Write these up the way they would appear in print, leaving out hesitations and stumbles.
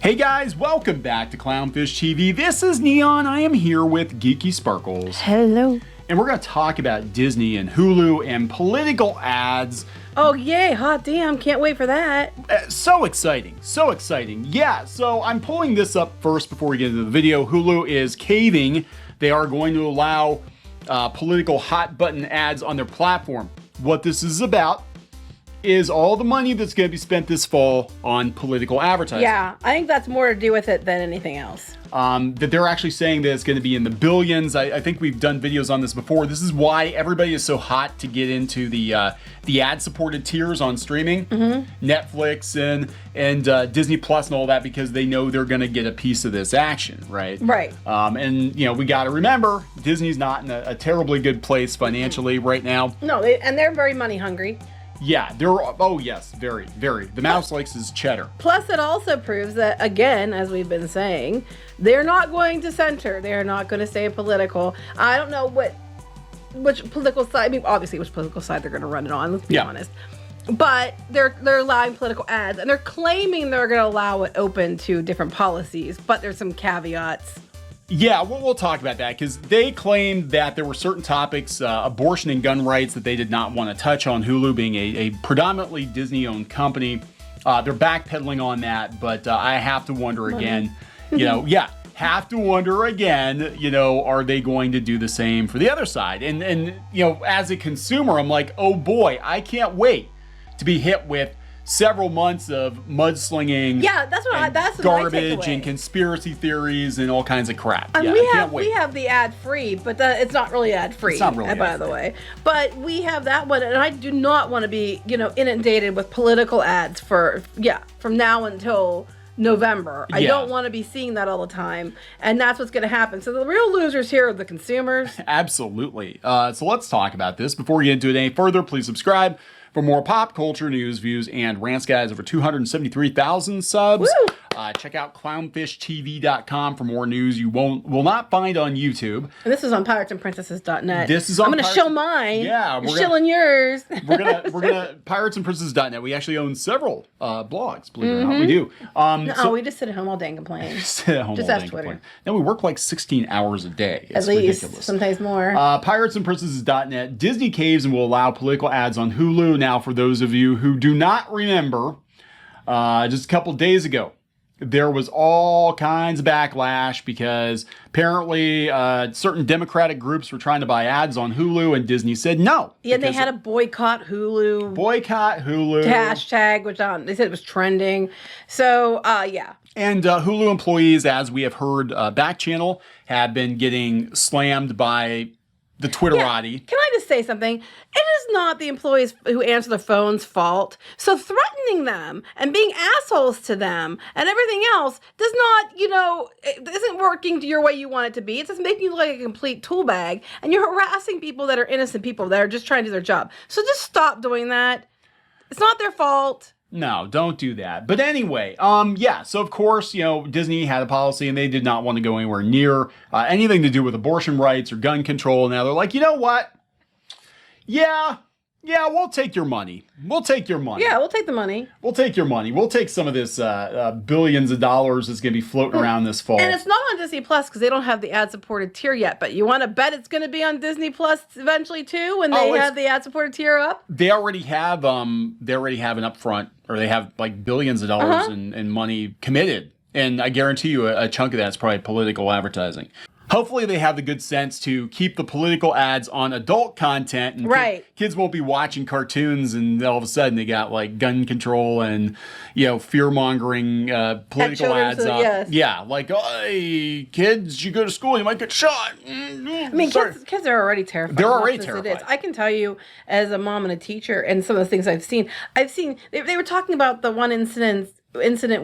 Hey guys, welcome back to Clownfish TV. This is Neon. I am here with Geeky Sparkles. Hello. And we're going to talk about Disney and Hulu and political ads. Oh, yay. Hot damn. Can't wait for that. So exciting. So exciting. Yeah, so I'm pulling this up first before we get into the video. Hulu is caving. They are going to allow political hot button ads on their platform. What this is about is all the money that's going to be spent this fall on political advertising. Yeah, I think that's more to do with it than anything else. That they're actually saying that it's going to be in the billions. I think we've done videos on this before. This is why everybody is so hot to get into the ad-supported tiers on streaming, Netflix and Disney Plus and all that, because they know they're going to get a piece of this action, right? Right. And you know, we got to remember Disney's not in a terribly good place financially right now. No, and they're very money hungry. Yeah, oh yes, very, very. The mouse likes his cheddar. Plus, it also proves that, again, as we've been saying, they're not going to center. They're not going to stay political. I don't know which political side. I mean, obviously, which political side they're going to run it on. Let's be honest. But they're allowing political ads, and they're claiming they're going to allow it open to different policies. But there's some caveats. Yeah, we'll talk about that because they claimed that there were certain topics, abortion and gun rights, that they did not want to touch on Hulu, being a predominantly Disney-owned company. They're backpedaling on that, but I have to wonder again, have to wonder again, are they going to do the same for the other side? And as a consumer, I'm like, oh boy, I can't wait to be hit with several months of mudslinging, that's garbage and conspiracy theories and all kinds of crap. And we have the ad free, but it's not really ad free. It's not really by the way. But we have that one, and I do not want to be inundated with political ads from now until November. I don't want to be seeing that all the time, and that's what's going to happen. So the real losers here are the consumers. Absolutely. So let's talk about this. Before we get into it any further, please subscribe for more pop culture news, views, and rants, guys. Over 273,000 subs. Woo! Check out clownfishtv.com for more news you will not find on YouTube. And this is on piratesandprincesses.net. This is on I'm going to shill mine. Yeah. You're shilling yours. We're gonna piratesandprincesses.net. We actually own several blogs, believe it or not. We do. We just sit at home all day and complain. Sit at home just all ask day and Twitter. complain. No, we work like 16 hours a day. It's at least, ridiculous. sometimes more. Piratesandprincesses.net. Disney caves and will allow political ads on Hulu. Now, for those of you who do not remember, just a couple days ago, there was all kinds of backlash because apparently certain Democratic groups were trying to buy ads on Hulu, and Disney said no. Yeah, they had a boycott Hulu. Hashtag, which they said it was trending. So, yeah. And Hulu employees, as we have heard back channel, have been getting slammed by the Twitterati. Can I just say something? It is not the employees who answer the phone's fault. So threatening them and being assholes to them and everything else does not, it isn't working your way you want it to be. It's just making you look like a complete tool bag, and you're harassing people that are innocent people that are just trying to do their job. So just stop doing that. It's not their fault. No, don't do that. But anyway, so of course, Disney had a policy and they did not want to go anywhere near anything to do with abortion rights or gun control. Now they're like, you know what? Yeah, we'll take your money. We'll take your money. Yeah, we'll take the money. We'll take your money. We'll take some of this billions of dollars that's going to be floating around this fall. And it's not on Disney Plus because they don't have the ad-supported tier yet. But you want to bet it's going to be on Disney Plus eventually too when they have the ad-supported tier up? They already have an upfront, or they have like billions of dollars in money committed. And I guarantee you a chunk of that's probably political advertising. Hopefully they have the good sense to keep the political ads on adult content, and kids won't be watching cartoons and all of a sudden they got like gun control and fear-mongering political ads up. Yes. Yeah, like, hey, kids, you go to school, you might get shot. I mean, kids are already terrified. They're already terrified. I can tell you, as a mom and a teacher, and some of the things I've seen they were talking about the one incident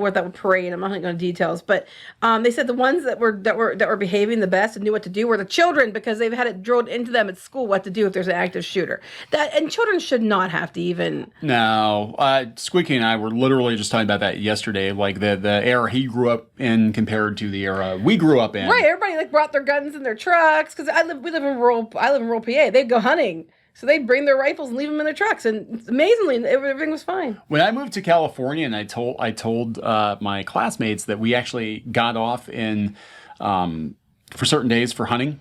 where that parade. I'm not going to go into details, but they said the ones that were behaving the best and knew what to do were the children, because they've had it drilled into them at school what to do if there's an active shooter. And children should not have to even. No, Squeaky and I were literally just talking about that yesterday, like the era he grew up in compared to the era we grew up in. Right, everybody brought their guns in their trucks because I live in rural PA. They'd go hunting. So they'd bring their rifles and leave them in their trucks, and amazingly, everything was fine. When I moved to California, and I told my classmates that we actually got off in for certain days for hunting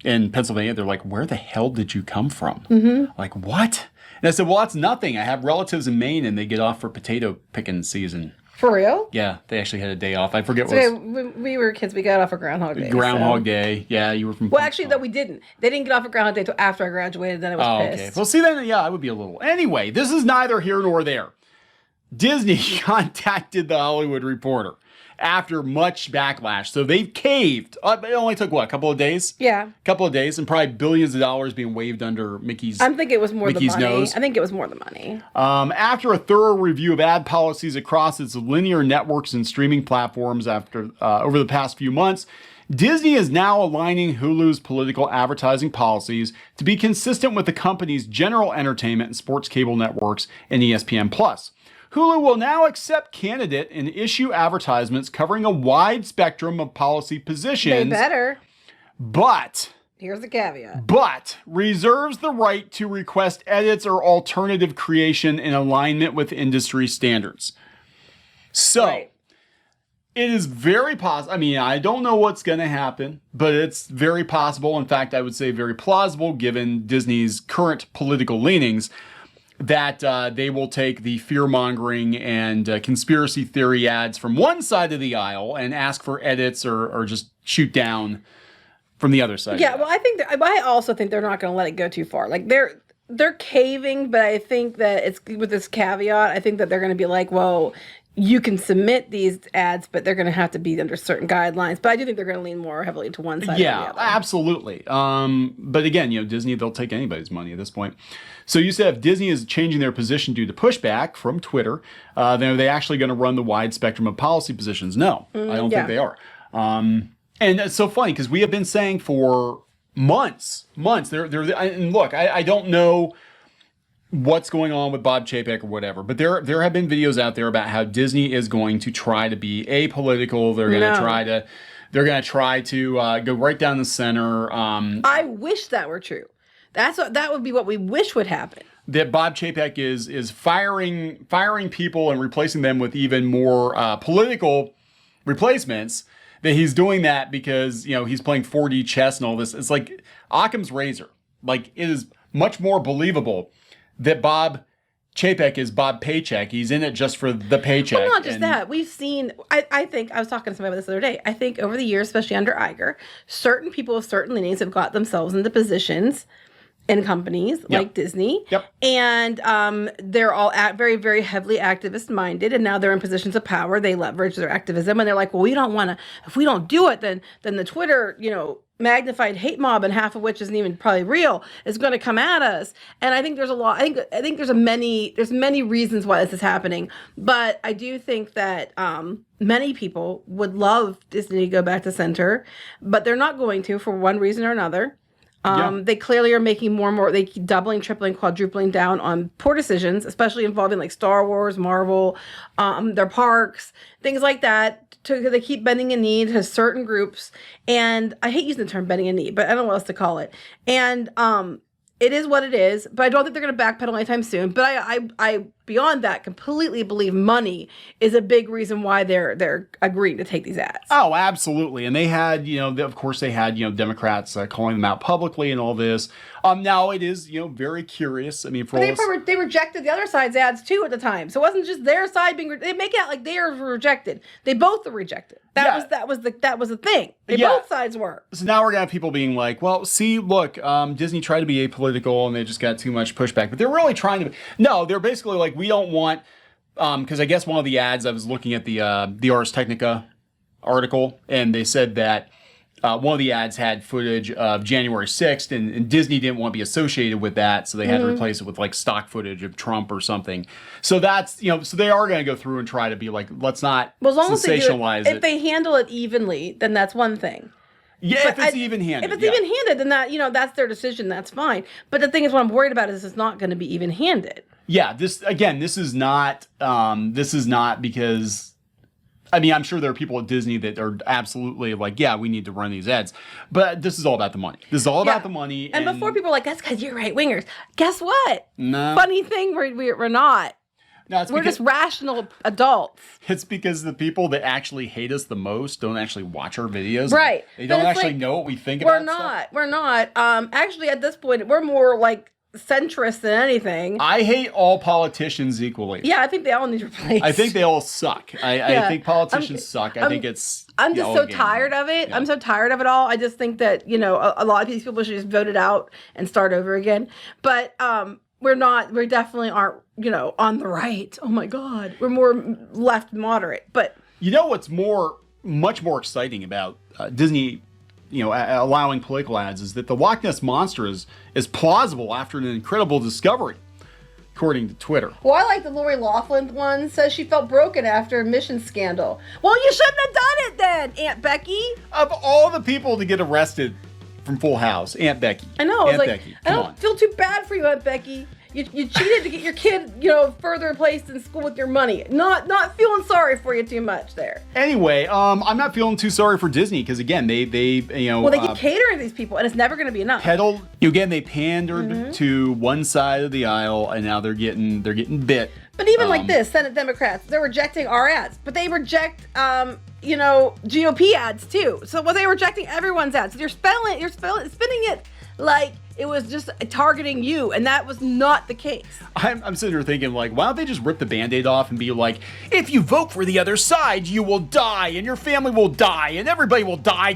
in Pennsylvania. They're like, "Where the hell did you come from?" Mm-hmm. Like, what? And I said, "Well, that's nothing. I have relatives in Maine, and they get off for potato picking season." For real? Yeah, they actually had a day off. I forget what. So when we were kids, we got off for Groundhog Day. Groundhog Day. Yeah, you were from. Well, actually, no, we didn't. They didn't get off for Groundhog Day until after I graduated. Then I was pissed. Okay. Well, see, then, yeah, I would be a little. Anyway, this is neither here nor there. Disney contacted the Hollywood Reporter after much backlash. So they've caved. It only took, what, a couple of days? Yeah. A couple of days, and probably billions of dollars being waved under Mickey's I think it was more Mickey's the money. nose. I think it was more the money. After a thorough review of ad policies across its linear networks and streaming platforms over the past few months, Disney is now aligning Hulu's political advertising policies to be consistent with the company's general entertainment and sports cable networks and ESPN+. Hulu will now accept candidate and issue advertisements covering a wide spectrum of policy positions. They better. But here's the caveat. But reserves the right to request edits or alternative creation in alignment with industry standards. So, Right. It is very possible. I mean, I don't know what's going to happen, but it's very possible. In fact, I would say very plausible, given Disney's current political leanings, that they will take the fear-mongering and conspiracy theory ads from one side of the aisle and ask for edits or just shoot down from the other side. Yeah, well, I also think they're not going to let it go too far. Like they're caving, but I think that it's with this caveat. I think that they're going to be like, well, you can submit these ads, but they're going to have to be under certain guidelines. But I do think they're going to lean more heavily to one side. Yeah, or the other. absolutely. But again, Disney, they'll take anybody's money at this point. So you said if Disney is changing their position due to pushback from Twitter, then are they actually going to run the wide spectrum of policy positions? No, I don't think they are. And it's so funny because we have been saying for months. And look, I don't know what's going on with Bob Chapek or whatever, but there have been videos out there about how Disney is going to try to be apolitical. They're going to try to go right down the center. I wish that were true. That would be what we wish would happen. That Bob Chapek is firing people and replacing them with even more political replacements. That he's doing that because he's playing 4D chess and all this. It's like Occam's razor. Like, it is much more believable that Bob Chapek is Bob Paycheck. He's in it just for the paycheck. Well, not just that. We've seen, I think, I was talking to somebody about this the other day. I think over the years, especially under Iger, certain people of certain leanings have got themselves into positions in companies like Disney. Yep. And they're all very, very heavily activist minded. And now they're in positions of power. They leverage their activism. And they're like, well, we don't want to, if we don't do it, then the Twitter, magnified hate mob, and half of which isn't even probably real, is going to come at us. And I think there's a lot. I think there's many reasons why this is happening. But I do think that many people would love Disney to go back to center, but they're not going to for one reason or another. They clearly are making more and more. They keep doubling, tripling, quadrupling down on poor decisions, especially involving like Star Wars, Marvel, their parks, things like that. They keep bending a knee to certain groups, and I hate using the term bending a knee, but I don't know what else to call it. And it is what it is. But I don't think they're going to backpedal anytime soon. But I beyond that completely believe money is a big reason why they're agreeing to take these ads. Oh, absolutely. And they had, of course they had, Democrats calling them out publicly and all this. Now it is, very curious. I mean, they rejected the other side's ads too at the time. So it wasn't just their side being, they make it out like they are rejected. They both were rejected. That was the thing. Both sides were. So now we're going to have people being like, well, see, look, Disney tried to be apolitical and they just got too much pushback. But they're really trying to, no, they're basically like, we don't want, because I guess one of the ads, I was looking at the Ars Technica article, and they said that one of the ads had footage of January 6th, and Disney didn't want to be associated with that, so they had to replace it with like stock footage of Trump or something. So that's, so they are going to go through and try to be like, let's not sensationalize it. If they handle it evenly, then that's one thing. Yeah, but if it's even-handed. If it's even-handed, then that, that's their decision, that's fine. But the thing is, what I'm worried about is it's not going to be even-handed. Yeah, this is not because I mean, I'm sure there are people at Disney that are absolutely like, yeah, we need to run these ads. But this is all about the money. This is all about the money. And before people are like, that's because you're right-wingers. Guess what? No. Funny thing, we're not. No, We're just rational adults. It's because the people that actually hate us the most don't actually watch our videos. Right. They don't actually know what we think about stuff. We're not. Actually, at this point, we're more like centrist than anything. I hate all politicians equally. Yeah, I think they all need replaced. I think they all suck. I think politicians suck. I think it's... I'm just so tired of it. Yeah. I'm so tired of it all. I just think that, a lot of these people should just vote it out and start over again. But we're not. We definitely aren't, on the right. Oh my God. We're more left moderate. But what's much more exciting about Disney, allowing political ads is that the Loch Ness Monster is plausible after an incredible discovery, according to Twitter. Well, I like the Lori Loughlin one. Says she felt broken after a mission scandal. Well, you shouldn't have done it then, Aunt Becky. Of all the people to get arrested from Full House, Aunt Becky. I know. Aunt Becky, I don't feel too bad for you, Aunt Becky. You cheated to get your kid, further placed in school with your money. Not feeling sorry for you too much there. Anyway, I'm not feeling too sorry for Disney because again, they well, they keep catering to these people, and it's never going to be enough. They pandered to one side of the aisle, and now they're getting bit. But even like this, Senate Democrats, they're rejecting our ads, but they reject GOP ads too. So they rejecting everyone's ads. So you're spinning it like it was just targeting you, and that was not the case. I'm sitting here thinking, like, why don't they just rip the Band-Aid off and be like, if you vote for the other side, you will die, and your family will die, and everybody will die.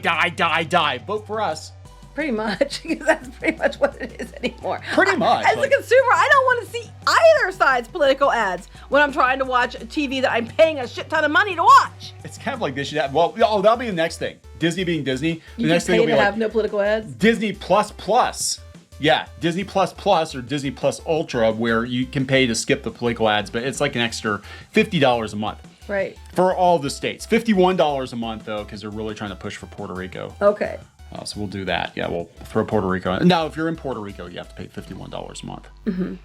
Vote for us. Pretty much, because that's pretty much what it is anymore. Pretty much. As a consumer, I don't want to see either side's political ads when I'm trying to watch a TV that I'm paying a shit ton of money to watch. It's kind of like this should have, that'll be the next thing. Disney being Disney. The next thing will be have no political ads? Disney Plus. Yeah, Disney Plus or Disney Plus Ultra, where you can pay to skip the political ads, but it's like an extra $50 a month. Right. For all the states. $51 a month, though, because they're really trying to push for Puerto Rico. Okay. So we'll do that. Yeah, we'll throw Puerto Rico in. Now, if you're in Puerto Rico, you have to pay $51 a month. Mm-hmm.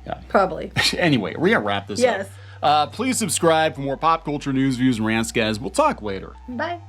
Yeah. Probably. Anyway, we're going to wrap this up. Yes. Please subscribe for more pop culture news, views, and rants, guys. We'll talk later. Bye.